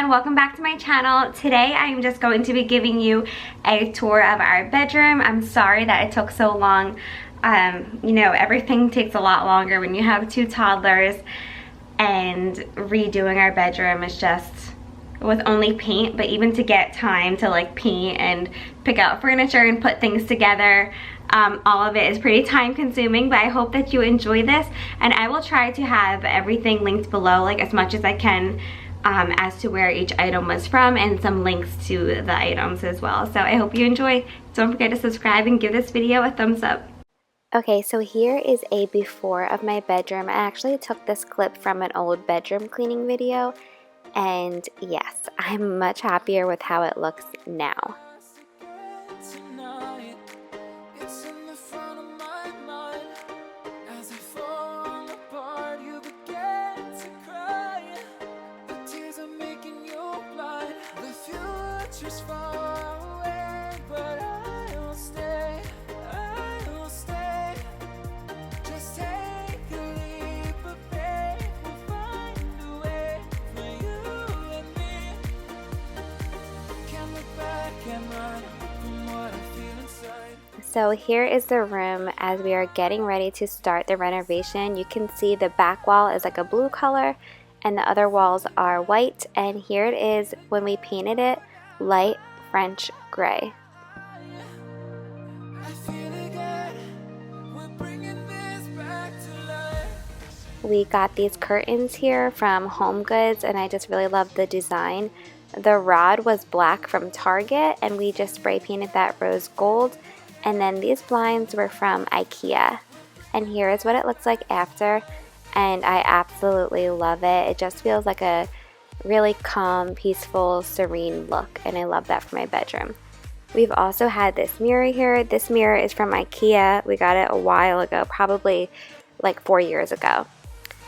everyone, welcome back to my channel. Today I'm just going to be giving you a tour of our bedroom. I'm sorry that it took so long. You know, everything takes a lot longer when you have two toddlers, and redoing our bedroom is just with only paint, but even to get time to like paint and pick out furniture and put things together, all of it is pretty time consuming. But I hope that you enjoy this, and I will try to have everything linked below, like as much as I can, as to where each item was from, and some links to the items as well. So I hope you enjoy. Don't forget to subscribe and give this video a thumbs up. Okay, so here is a before of my bedroom. I actually took this clip from an old bedroom cleaning video, and yes, I'm much happier with how it looks now. So here is the room as we are getting ready to start the renovation. You can see the back wall is like a blue color and the other walls are white, and here it is when we painted it light French gray. We got these curtains here from Homegoods, and I just really love the design. The rod was black from Target, and we just spray painted that rose gold. And then these blinds were from IKEA. And here is what it looks like after, and I absolutely love it. It just feels like a really calm, peaceful, serene look, and I love that for my bedroom. We've also had this mirror here. This mirror is from IKEA. We got it a while ago, probably like 4 years ago.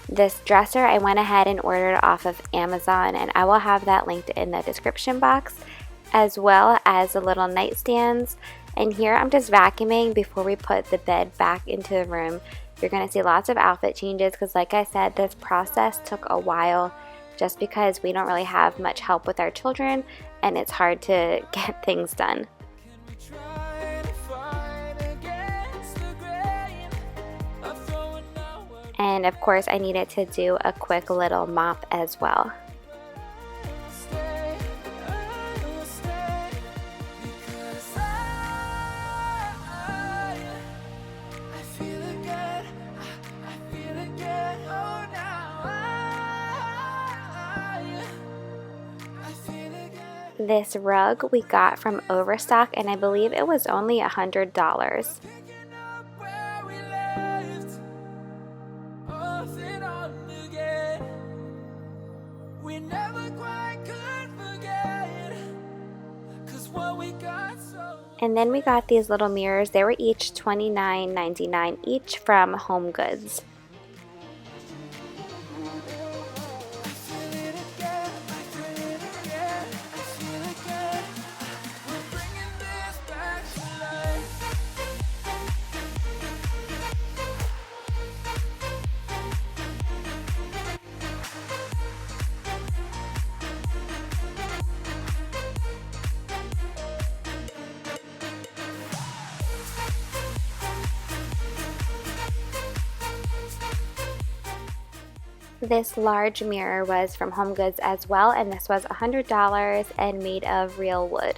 This dresser I went ahead and ordered off of Amazon, and I will have that linked in the description box, as well as the little nightstands. And here I'm just vacuuming before we put the bed back into the room. You're going to see lots of outfit changes because, like I said, this process took a while just because we don't really have much help with our children and it's hard to get things done. And of course I needed to do a quick little mop as well. This rug we got from Overstock, and I believe it was only $100. And then we got these little mirrors. They were each $29.99 each from Homegoods. This large mirror was from Homegoods as well, and this was $100 and made of real wood.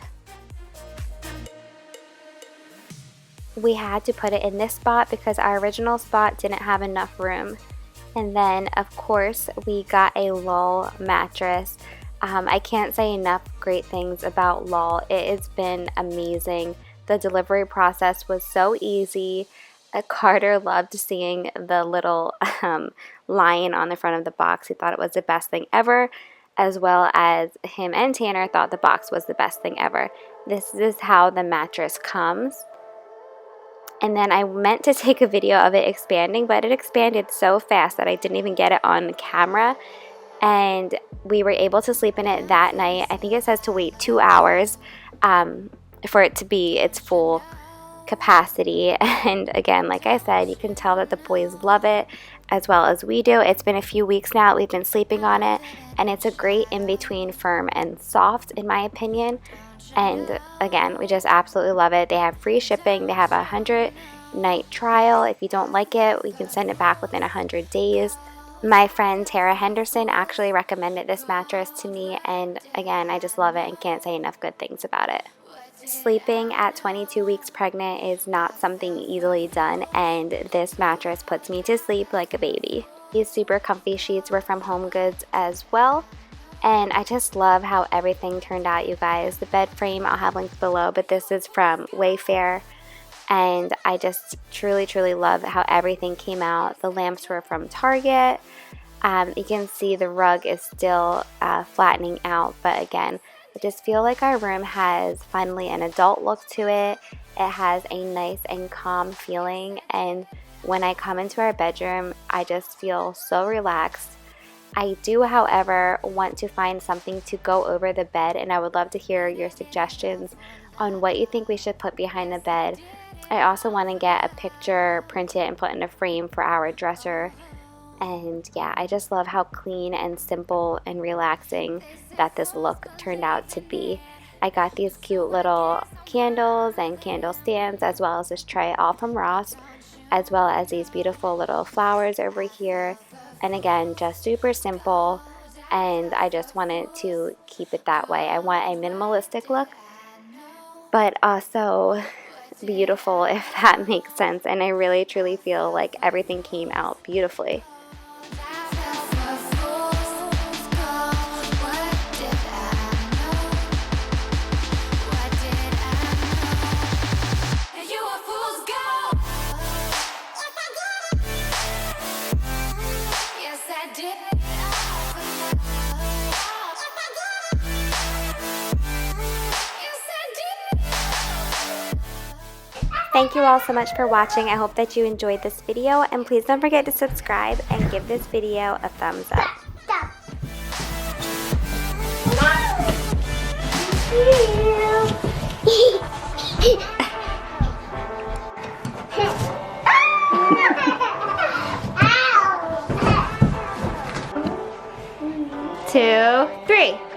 We had to put it in this spot because our original spot didn't have enough room. And then of course we got a Lull mattress. I can't say enough great things about Lull. It has been amazing. The delivery process was so easy. Carter loved seeing the little lion on the front of the box. He thought it was the best thing ever, as well as him and Tanner thought the box was the best thing ever. This is how the mattress comes. And then I meant to take a video of it expanding, but it expanded so fast that I didn't even get it on camera. And we were able to sleep in it that night. I think it says to wait 2 hours for it to be its full capacity. And again, like I said, you can tell that the boys love it. as well as we do. It's been a few weeks now we've been sleeping on it, and it's a great in-between firm and soft in my opinion. And again, we just absolutely love it. They have free shipping. They have a 100-night trial. If you don't like it, we can send it back within 100 days. My friend Tara Henderson actually recommended this mattress to me, and again, I just love it and can't say enough good things about it. Sleeping at 22 weeks pregnant is not something easily done, and this mattress puts me to sleep like a baby. These super comfy sheets were from HomeGoods as well, and I just love how everything turned out, you guys. The bed frame I'll have linked below, but this is from Wayfair, and I just truly love how everything came out. The lamps were from Target. You can see the rug is still flattening out, but again, I just feel like our room has finally an adult look to it. It has a nice and calm feeling, and when I come into our bedroom, I just feel so relaxed. I do, however, want to find something to go over the bed, and I would love to hear your suggestions on what you think we should put behind the bed. I also want to get a picture printed and put in a frame for our dresser. And yeah, I just love how clean and simple and relaxing that this look turned out to be. I got these cute little candles and candle stands, as well as this tray, all from Ross, as well as these beautiful little flowers over here. And again, just super simple, and I just wanted to keep it that way. I want a minimalistic look, but also beautiful, if that makes sense. And I really truly feel like everything came out beautifully. Thank you all so much for watching. I hope that you enjoyed this video, and please don't forget to subscribe and give this video a thumbs up. Two, three.